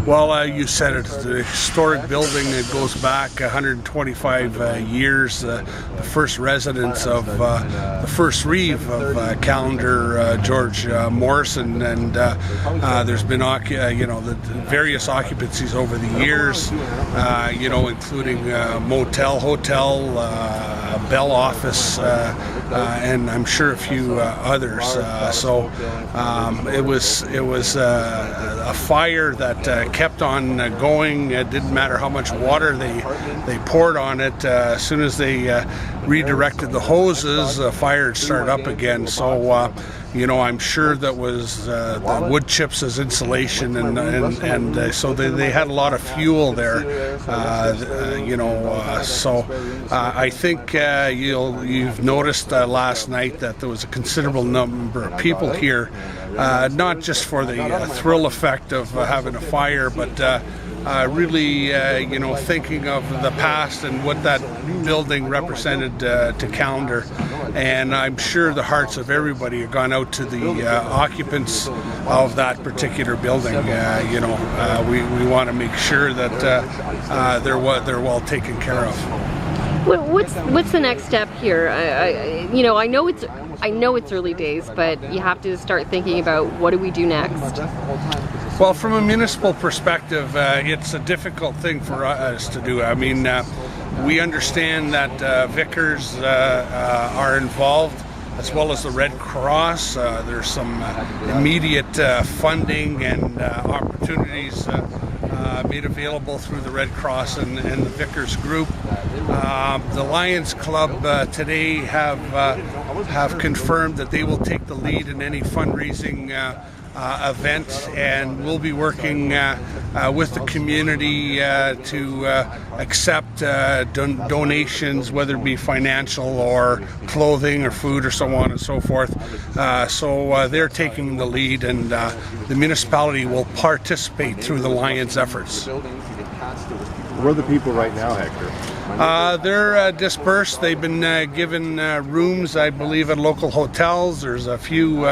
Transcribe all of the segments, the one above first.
Well, you said it. It's a historic building. It goes back 125 years. The first residence of the first reeve of Callander, George Morrison, and there's been the various occupancies over the years. Including motel, hotel, bell office, and I'm sure a few others. It was a fire that kept on going. It didn't matter how much water they poured on it. As soon as they redirected the hoses, the fire would start up again. So I'm sure that was the wood chips as insulation, and so they had a lot of fuel there. I think you've noticed last night that there was a considerable number of people here, not just for the thrill effect of having a fire, but really, thinking of the past and what that building represented to Callander. And I'm sure the hearts of everybody have gone out to the occupants of that particular building. We want to make sure that they're well taken care of. What's the next step here? I know it's early days, but you have to start thinking about what do we do next. Well, from a municipal perspective, it's a difficult thing for us to do. I mean, we understand that vicars are involved, as well as the Red Cross. There's some immediate funding and opportunities made available through the Red Cross and the Vicars group. The Lions Club today have confirmed that they will take the lead in any fundraising event, and we'll be working with the community to accept donations, whether it be financial or clothing or food or so on and so forth. So they're taking the lead, and the municipality will participate through the Lions efforts. Where are the people right now, Hector? They're dispersed. They've been given rooms, I believe, at local hotels. There's a few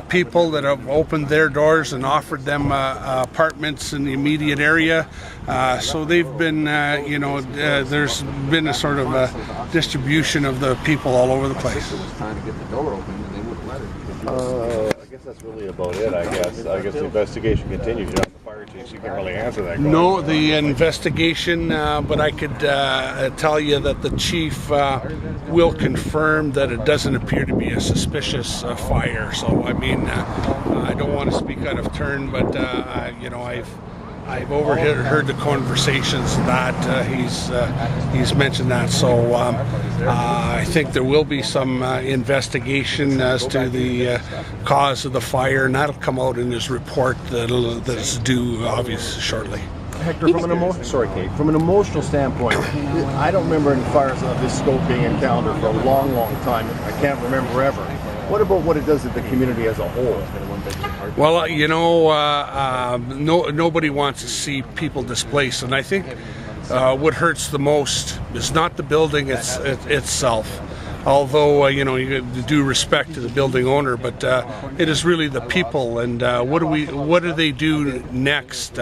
people that have opened their doors and offered them apartments in the immediate area. So they've been, there's been a sort of a distribution of the people all over the place. I guess that's really about it. I guess the investigation continues. You're not the fire chief, so you can't really answer that question. No, the investigation, but I could tell you that the chief will confirm that it doesn't appear to be a suspicious fire. So, I mean, I don't want to speak out of turn, but I've overheard the conversations that he's mentioned that. So I think there will be some investigation as to the cause of the fire, and that'll come out in his report that's due, obviously, shortly. Hector, from an emotional standpoint, I don't remember any fires of this scope being in Callander for a long, long time. I can't remember ever. What about what it does to the community as a whole? Well, nobody wants to see people displaced, and I think what hurts the most is not the building itself. Although you do respect to the building owner, but it is really the people, and what do they do next?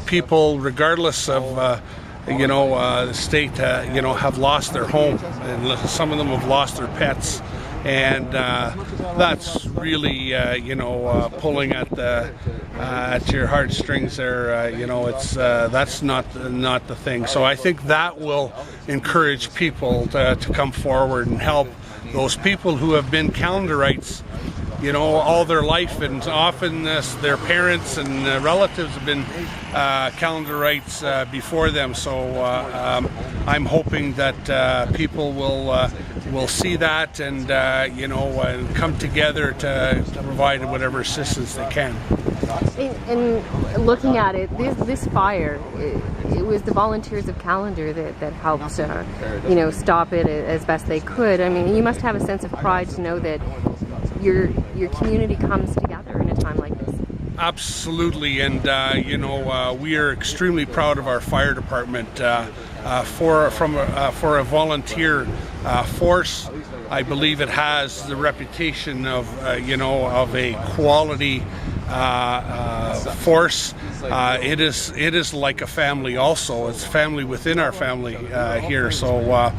People, regardless of the state, have lost their home, and some of them have lost their pets. And that's really, pulling at your heartstrings there. That's not the thing. So I think that will encourage people to come forward and help those people who have been Callanderites, all their life, and often their parents and relatives have been Callanderites before them. So I'm hoping that people will see that and and come together to provide whatever assistance they can. And looking at it, this fire, it was the volunteers of Callander that helped stop it as best they could. I mean, you must have a sense of pride to know that your community comes together in a time like this. Absolutely, and we are extremely proud of our fire department for a volunteer force. I believe it has the reputation of a quality force. It is like a family also. It's family within our family here. So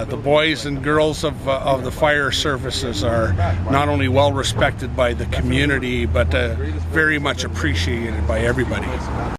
the boys and girls of the fire services are not only well respected by the community, but very much appreciated by everybody.